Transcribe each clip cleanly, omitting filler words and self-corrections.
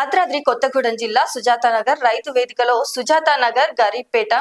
భద్రాద్రి కొత్తగూడెం జిల్లా సుజాతానగర్ రైతు వేదికలో సుజాతానగర్, గరీబ్పేట,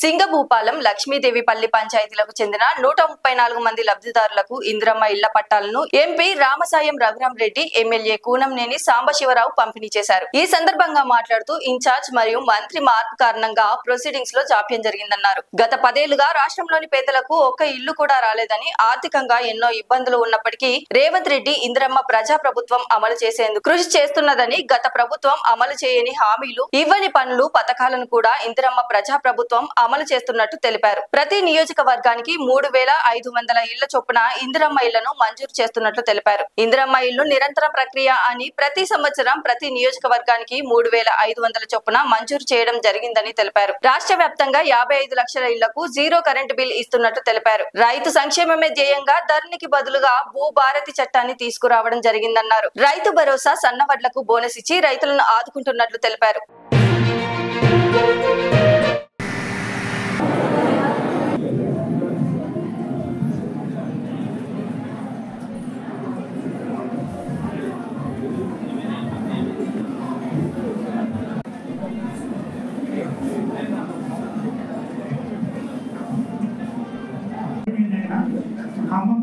సింగభూపాలం, లక్ష్మీదేవిపల్లి పంచాయతీలకు చెందిన 134 మంది లబ్ధిదారులకు ఇందిరమ్మ ఇళ్ల పట్టాలను ఎంపీ రామసాయం రఘురామరెడ్డి, ఎమ్మెల్యే కూనంనేని సాంబశివరావు పంపిణీ చేశారు. ఈ సందర్భంగా మాట్లాడుతూ ఇన్ఛార్జ్ మరియు మంత్రి మార్పు కారణంగా ప్రొసీడింగ్స్ లో జాప్యం జరిగిందన్నారు. గత 10 ఏళ్లుగా రాష్ట్రంలోని పేదలకు ఒక్క ఇల్లు కూడా రాలేదని, ఆర్థికంగా ఎన్నో ఇబ్బందులు ఉన్నప్పటికీ రేవంత్ రెడ్డి ఇందిరమ్మ ప్రజా ప్రభుత్వం అమలు చేసేందుకు కృషి చేస్తున్నదని, గత ప్రభుత్వం అమలు చేయని హామీలు, ఇవ్వని పనులు, పథకాలను కూడా ఇందిరమ్మ ప్రజా ప్రభుత్వం అమలు చేస్తున్నట్టు తెలిపారు. ప్రతి నియోజకవర్గానికి 3500 ఇళ్ల చొప్పున ఇందిరమ్మ ఇళ్లను మంజూరు చేస్తున్నట్లు తెలిపారు. ఇందిరమ్మ ఇళ్లు నిరంతర ప్రక్రియ అని ప్రతి సంవత్సరం ప్రతి నియోజకవర్గానికి 3500 చొప్పున మంజూరు చేయడం జరిగిందని తెలిపారు. రాష్ట్ర వ్యాప్తంగా 55 లక్షల ఇళ్లకు జీరో కరెంటు బిల్ ఇస్తున్నట్టు తెలిపారు. రైతు సంక్షేమమే ధ్యేయంగా ధరణికి బదులుగా భూభారతి చట్టాన్ని తీసుకురావడం జరిగిందన్నారు. రైతు భరోసా, సన్నవడ్లకు బోనస్ ఇచ్చి రైతులను ఆదుకుంటున్నట్లు తెలిపారు.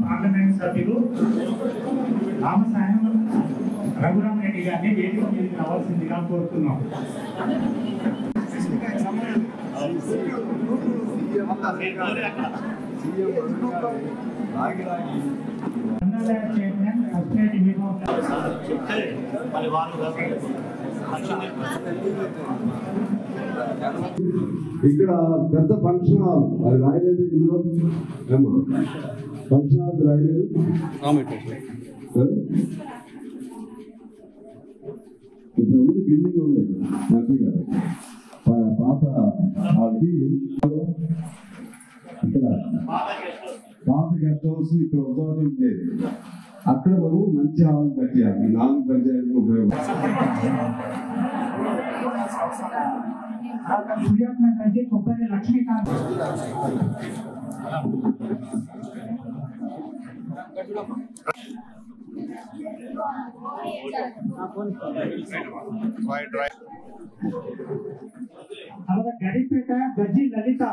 పార్లమెంట్ సభ్యులు రామసాయం రఘురామరెడ్డి గారిని వేదిక మీదకి రావాల్సిందిగా కోరుతున్నాం. ఇక్కడ పెద్ద ఫంక్షన్ హాల్ అది రాయలేదు, ఇందులో ఫంక్షన్ హాల్ రాయలేదు. ఇప్పుడు ఉంది బిల్డింగ్ ఉంది హ్యాపీగా పాత అది ఇక్కడ పాత గెస్ట్ హౌస్ ఇక్కడ ఒకటి ఉండేది. అక్కడ మనం మంచి హాల్ కట్టాలి. 4 పంచాయతీలకు ఉపయోగం. లక్ష్మీకాంత్ గరీబ్పేట, గజ్జి లలిత,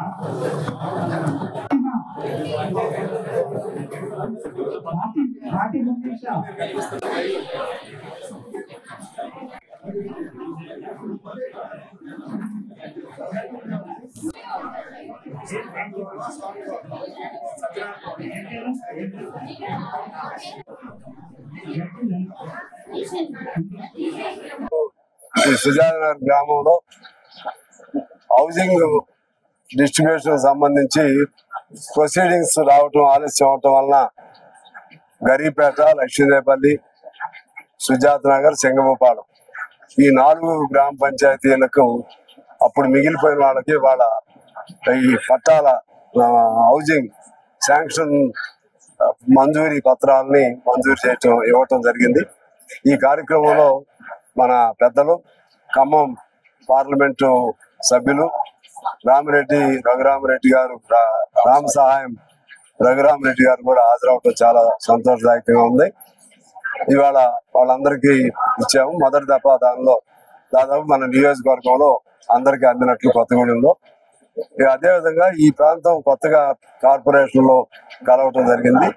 సుజాతానగర్ గ్రామంలో హౌసింగ్ డిస్ట్రిబ్యూషన్ సంబంధించి ప్రొసీడింగ్స్ రావటం ఆలస్యం అవటం వలన గరీబ్పేట, లక్ష్మీదేవిపల్లి, సుజాతానగర్, సింగభూపాలం ఈ 4 గ్రామ పంచాయతీలకు అప్పుడు మిగిలిపోయిన వాళ్ళకి వాళ్ళ ఈ పట్టాల హౌసింగ్ శాంక్షన్ మంజూరీ పత్రాలని మంజూరు చేయటం ఇవ్వటం జరిగింది. ఈ కార్యక్రమంలో మన పెద్దలు ఖమ్మం పార్లమెంటు సభ్యులు రఘురామరెడ్డి గారు, రామసహాయం రఘురామరెడ్డి గారు కూడా హాజరవటం చాలా సంతోషదాయకంగా ఉంది. ఇవాళ వాళ్ళందరికీ ఇచ్చాము. మొదటి దఫా దానిలో దాదాపు మన నియోజకవర్గంలో అందరికీ అందినట్లు కొత్తగూడెంలో. అదేవిధంగా ఈ ప్రాంతం కొత్తగా కార్పొరేషన్ లో కలవటం జరిగింది.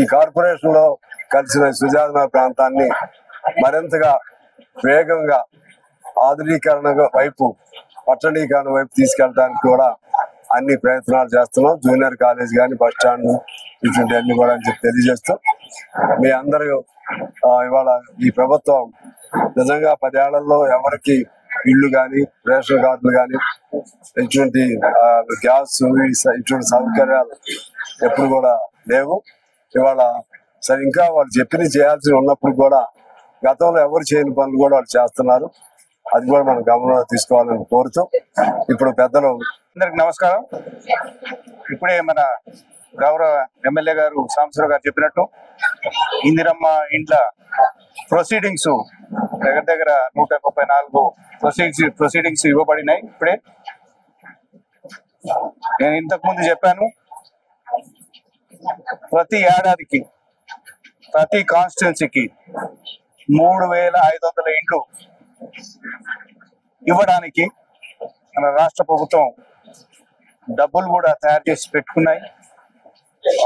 ఈ కార్పొరేషన్ లో కలిసిన సుజాతానగర్ ప్రాంతాన్ని మరింతగా వేగంగా ఆధునీకరణ వైపు, పట్టణీకరణ వైపు తీసుకెళ్ళడానికి కూడా అన్ని ప్రయత్నాలు చేస్తున్నాం. జూనియర్ కాలేజ్ కానీ, బస్ స్టాండ్ ఇటువంటి అన్ని కూడా అని చెప్పి తెలియజేస్తూ, మీ అందరూ ఇవాళ ఈ ప్రభుత్వం నిజంగా 10 ఏళ్లలో ఎవరికి ఇళ్ళు కానీ, రేషన్ కార్డులు కానీ, ఇటువంటి గ్యాస్ ఇటువంటి సౌకర్యాలు ఎప్పుడు కూడా లేవు. ఇవాళ సరే ఇంకా వాళ్ళు చెప్పింది చేయాల్సి ఉన్నప్పుడు కూడా గతంలో ఎవరు చేయని పనులు కూడా వాళ్ళు చేస్తున్నారు. అది కూడా మనం గమనంలో తీసుకోవాలని కోరుతూ, ఇప్పుడు పెద్దలు అందరికి నమస్కారం. ఇప్పుడే మన గౌరవ ఎమ్మెల్యే గారు సాంబశివరావు గారు చెప్పినట్టు ఇందిరమ్మ ఇండ్ల ప్రొసీడింగ్స్ దగ్గర 134 ప్రొసీడింగ్స్ ఇవ్వబడినాయి. ఇప్పుడే నేను ఇంతకు ముందు చెప్పాను, ప్రతి ఏడాదికి ప్రతి కాన్స్టిట్యున్సీకి 3500 ఇండ్లు ఇవ్వడానికి మన రాష్ట్ర ప్రభుత్వం డబ్బులు కూడా తయారు చేసి పెట్టుకున్నాయి.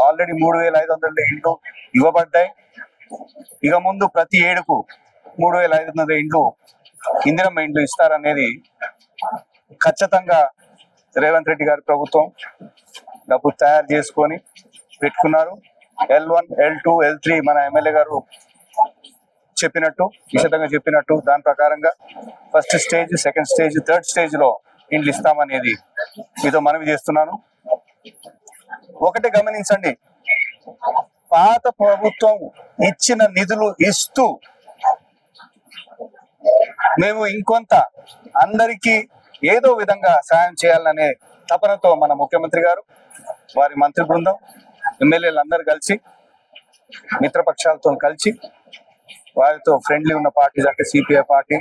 ఆల్రెడీ 3,500 ఇండ్లు ఇవ్వబడ్డాయి. ఇక ముందు ప్రతి ఏడుకు 3,500 ఇండ్లు ఇందిరమ్మ ఇండ్లు ఇస్తారనేది ఖచ్చితంగా రేవంత్ రెడ్డి గారి ప్రభుత్వం డబ్బు తయారు చేసుకొని పెట్టుకున్నారు. L1, L2, L3 మన ఎమ్మెల్యే గారు చెప్పినట్టు విశదంగా చెప్పినట్టు దాని ప్రకారంగా first stage, second stage, third stage లో ఇండ్లు ఇస్తామనేది మీతో మనవి చేస్తున్నాను. ఒకటి గమనించండి, పాత ప్రభుత్వం ఇచ్చిన నిధులు ఇస్తూ మేము ఇంకొంత అందరికీ ఏదో విధంగా సాయం చేయాలనే తపనతో మన ముఖ్యమంత్రి గారు, వారి మంత్రి బృందం, ఎమ్మెల్యేలందరూ కలిసి మిత్రపక్షాలతో కలిసి వారితో ఫ్రెండ్లీ ఉన్న పార్టీస్ అంటే సిపిఐ పార్టీ,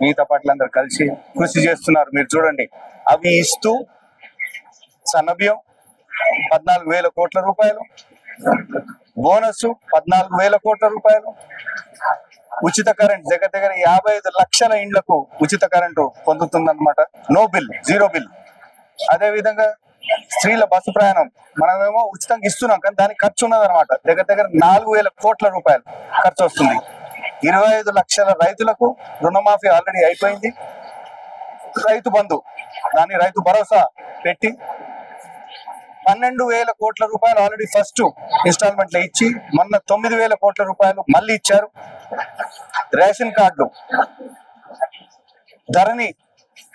మిగతా పార్టీలందరూ కలిసి కృషి చేస్తున్నారు. మీరు చూడండి, అవి ఇస్తూ సన్నబియ్యం 14,000 కోట్ల రూపాయలు, బోనస్ 14,000 కోట్ల రూపాయలు, ఉచిత కరెంట్ దగ్గర దగ్గర 55 లక్షల ఇండ్లకు ఉచిత కరెంటు పొందుతుందన్నమాట. No bill, zero bill. అదే విధంగా స్త్రీల బస్సు ప్రయాణం మనమేమో ఉచితంగా ఇస్తున్నాం, కానీ దానికి ఖర్చు ఉన్నదన్నమాట. దగ్గర దగ్గర 4,000 కోట్ల రూపాయలు ఖర్చు వస్తుంది. 25 లక్షల రైతులకు రుణమాఫీ ఆల్రెడీ అయిపోయింది. రైతు బంధు, దాన్ని రైతు భరోసా పెట్టి 12,000 కోట్ల రూపాయలు ఆల్రెడీ ఫస్ట్ ఇన్స్టాల్మెంట్ లో ఇచ్చి మొన్న 9,000 కోట్ల రూపాయలు మళ్ళీ ఇచ్చారు. రేషన్ కార్డు ధరని,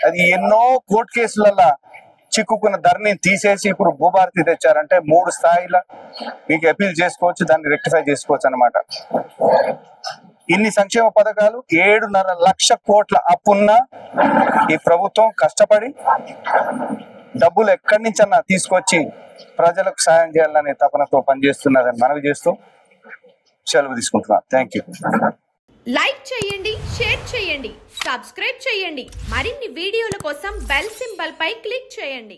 అది ఎన్నో కోర్టు కేసులలో చిక్కుకున్న ధరని తీసేసి ఇప్పుడు భూభారతి తెచ్చారంటే 3 స్థాయిలో మీకు అపీల్ చేసుకోవచ్చు, దాన్ని రెక్టిఫై చేసుకోవచ్చు అన్నమాట. ఇన్ని సంక్షేమ పథకాలు, 7.5 లక్ష కోట్ల అప్పున్న ఈ ప్రభుత్వం కష్టపడి డబ్బులు ఎక్కడి నుంచన్నా తీసుకొచ్చి ప్రజలకు సాయం చేయాలనే తపనతో పనిచేస్తున్నదని మనవి చేస్తూ సెలవు తీసుకుంటున్నాను. Thank you. లైక్ చేయండి, షేర్ చేయండి, సబ్స్క్రైబ్ చేయండి. మరిన్ని వీడియోల కోసం బెల్ సింబల్ పై క్లిక్ చేయండి.